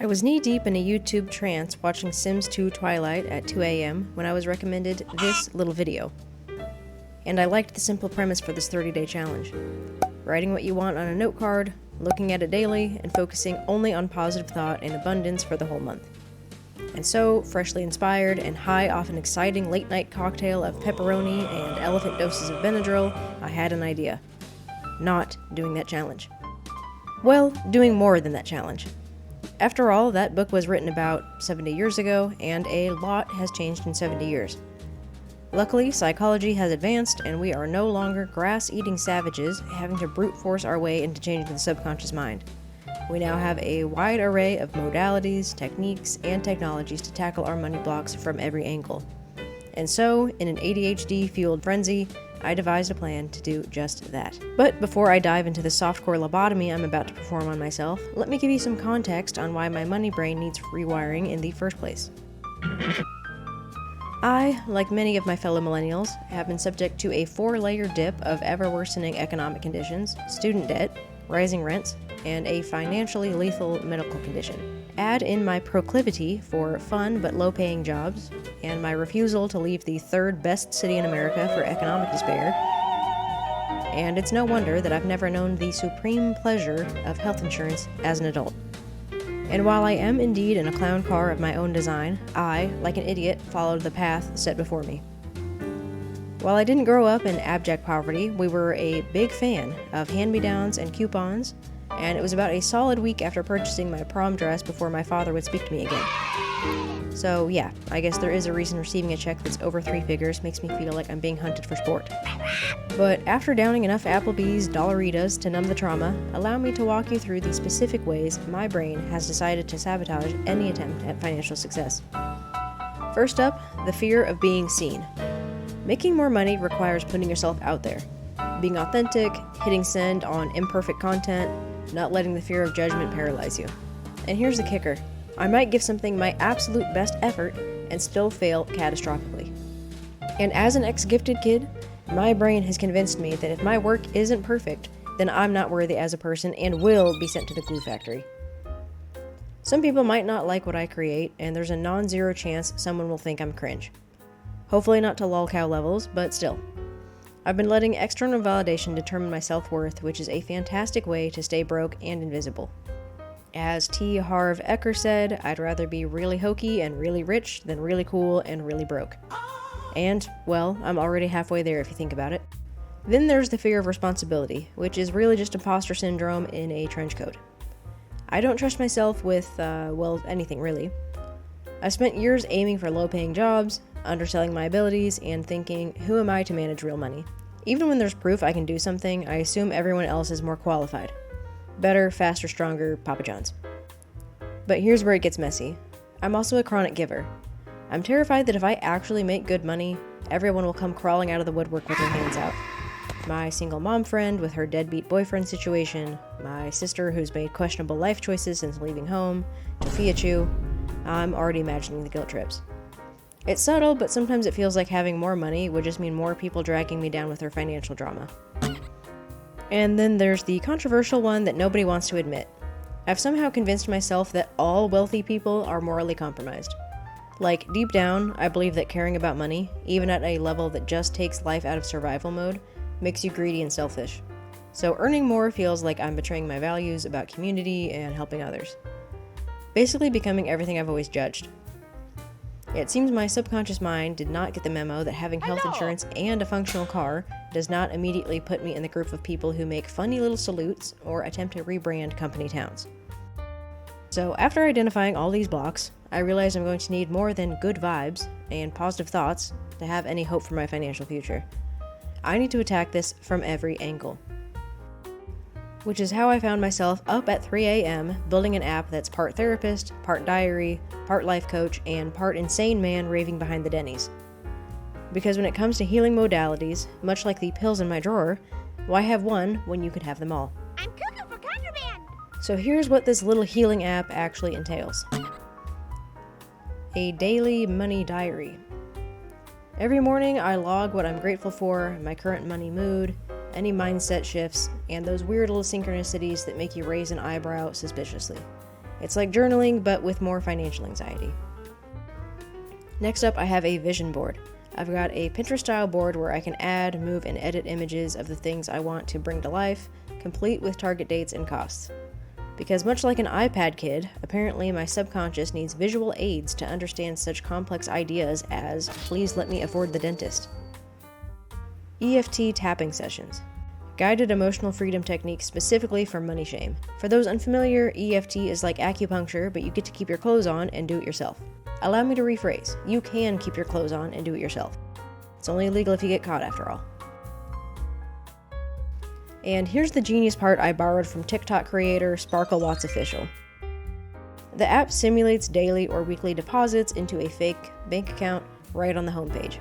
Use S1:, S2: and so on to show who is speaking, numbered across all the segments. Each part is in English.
S1: I was knee-deep in a YouTube trance watching Sims 2 Twilight at 2 a.m. when I was recommended this little video. And I liked the simple premise for this 30-day challenge. Writing what you want on a note card, looking at it daily, and focusing only on positive thought and abundance for the whole month. And so, freshly inspired and high off an exciting late-night cocktail of pepperoni and elephant doses of Benadryl, I had an idea. Not doing that challenge. Well, doing more than that challenge. After all, that book was written about 70 years ago, and a lot has changed in 70 years. Luckily, psychology has advanced, and we are no longer grass-eating savages having to brute force our way into changing the subconscious mind. We now have a wide array of modalities, techniques, and technologies to tackle our money blocks from every angle. And so, in an ADHD-fueled frenzy, I devised a plan to do just that. But before I dive into the softcore lobotomy I'm about to perform on myself, let me give you some context on why my money brain needs rewiring in the first place. I, like many of my fellow millennials, have been subject to a 4-layer dip of ever-worsening economic conditions, student debt, rising rents, and a financially lethal medical condition. Add in my proclivity for fun but low-paying jobs, and my refusal to leave the third best city in America for economic despair, and it's no wonder that I've never known the supreme pleasure of health insurance as an adult. And while I am indeed in a clown car of my own design, I, like an idiot, followed the path set before me. While I didn't grow up in abject poverty, we were a big fan of hand-me-downs and coupons, and it was about a solid week after purchasing my prom dress before my father would speak to me again. So yeah, I guess there is a reason receiving a check that's over 3 figures makes me feel like I'm being hunted for sport. But after downing enough Applebee's Dollaritas to numb the trauma, allow me to walk you through the specific ways my brain has decided to sabotage any attempt at financial success. First up, the fear of being seen. Making more money requires putting yourself out there, being authentic, hitting send on imperfect content, not letting the fear of judgment paralyze you. And here's the kicker. I might give something my absolute best effort and still fail catastrophically. And as an ex-gifted kid, my brain has convinced me that if my work isn't perfect, then I'm not worthy as a person and will be sent to the glue factory. Some people might not like what I create, and there's a non-zero chance someone will think I'm cringe. Hopefully not to lolcow levels, but still. I've been letting external validation determine my self-worth, which is a fantastic way to stay broke and invisible. As T. Harv Eker said, I'd rather be really hokey and really rich than really cool and really broke. And, well, I'm already halfway there if you think about it. Then there's the fear of responsibility, which is really just imposter syndrome in a trench coat. I don't trust myself with, anything really. I've spent years aiming for low-paying jobs, underselling my abilities, and thinking, who am I to manage real money? Even when there's proof I can do something, I assume everyone else is more qualified. Better, faster, stronger, Papa John's. But here's where it gets messy. I'm also a chronic giver. I'm terrified that if I actually make good money, everyone will come crawling out of the woodwork with their hands out. My single mom friend with her deadbeat boyfriend situation, my sister who's made questionable life choices since leaving home, to Fiat. I'm already imagining the guilt trips. It's subtle, but sometimes it feels like having more money would just mean more people dragging me down with their financial drama. And then there's the controversial one that nobody wants to admit. I've somehow convinced myself that all wealthy people are morally compromised. Like, deep down, I believe that caring about money, even at a level that just takes life out of survival mode, makes you greedy and selfish. So earning more feels like I'm betraying my values about community and helping others. Basically becoming everything I've always judged. It seems my subconscious mind did not get the memo that having health insurance and a functional car does not immediately put me in the group of people who make funny little salutes or attempt to rebrand company towns. So after identifying all these blocks, I realized I'm going to need more than good vibes and positive thoughts to have any hope for my financial future. I need to attack this from every angle. Which is how I found myself up at 3 a.m. building an app that's part therapist, part diary, part life coach, and part insane man raving behind the Denny's. Because when it comes to healing modalities, much like the pills in my drawer, why have one when you could have them all?
S2: I'm cuckoo for contraband!
S1: So here's what this little healing app actually entails. A daily money diary. Every morning I log what I'm grateful for, my current money mood, any mindset shifts, and those weird little synchronicities that make you raise an eyebrow suspiciously. It's like journaling, but with more financial anxiety. Next up, I have a vision board. I've got a Pinterest-style board where I can add, move, and edit images of the things I want to bring to life, complete with target dates and costs. Because much like an iPad kid, apparently my subconscious needs visual aids to understand such complex ideas as, please let me afford the dentist. EFT tapping sessions. Guided emotional freedom techniques specifically for money shame. For those unfamiliar, EFT is like acupuncture, but you get to keep your clothes on and do it yourself. Allow me to rephrase. You can keep your clothes on and do it yourself. It's only illegal if you get caught, after all. And here's the genius part I borrowed from TikTok creator Sparkle Watts Official. The app simulates daily or weekly deposits into a fake bank account right on the homepage.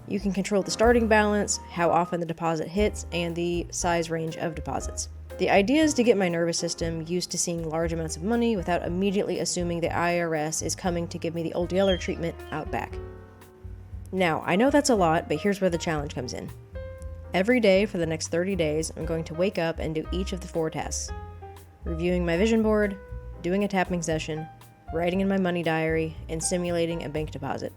S1: You can control the starting balance, how often the deposit hits, and the size range of deposits. The idea is to get my nervous system used to seeing large amounts of money without immediately assuming the IRS is coming to give me the old Yeller treatment out back. Now, I know that's a lot, but here's where the challenge comes in. Every day for the next 30 days, I'm going to wake up and do each of the 4 tasks. Reviewing my vision board, doing a tapping session, writing in my money diary, and simulating a bank deposit.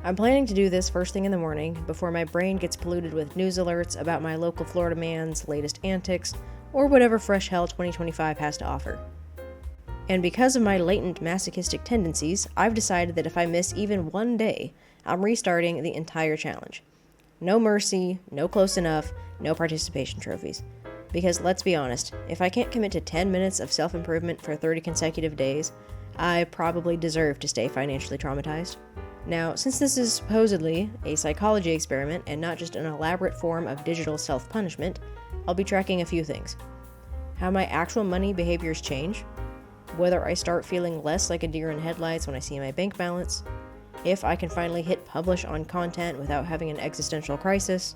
S1: I'm planning to do this first thing in the morning before my brain gets polluted with news alerts about my local Florida man's latest antics, or whatever fresh hell 2025 has to offer. And because of my latent masochistic tendencies, I've decided that if I miss even one day, I'm restarting the entire challenge. No mercy, no close enough, no participation trophies. Because let's be honest, if I can't commit to 10 minutes of self-improvement for 30 consecutive days, I probably deserve to stay financially traumatized. Now, since this is supposedly a psychology experiment and not just an elaborate form of digital self-punishment, I'll be tracking a few things. How my actual money behaviors change, whether I start feeling less like a deer in headlights when I see my bank balance, if I can finally hit publish on content without having an existential crisis,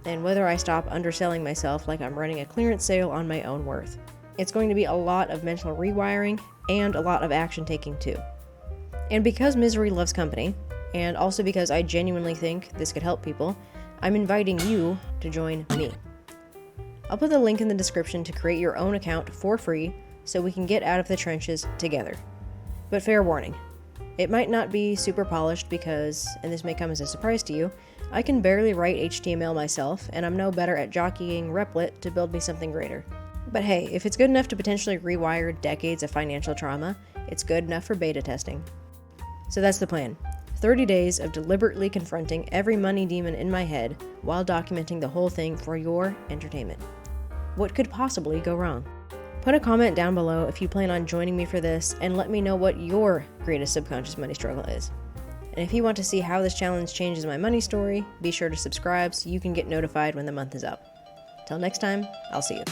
S1: and whether I stop underselling myself like I'm running a clearance sale on my own worth. It's going to be a lot of mental rewiring and a lot of action taking too. And because misery loves company, and also because I genuinely think this could help people, I'm inviting you to join me. I'll put the link in the description to create your own account for free so we can get out of the trenches together. But fair warning, it might not be super polished because, and this may come as a surprise to you, I can barely write HTML myself, and I'm no better at jockeying Replit to build me something greater. But hey, if it's good enough to potentially rewire decades of financial trauma, it's good enough for beta testing. So that's the plan. 30 days of deliberately confronting every money demon in my head while documenting the whole thing for your entertainment. What could possibly go wrong? Put a comment down below if you plan on joining me for this, and let me know what your greatest subconscious money struggle is. And if you want to see how this challenge changes my money story, be sure to subscribe so you can get notified when the month is up. Till next time, I'll see you.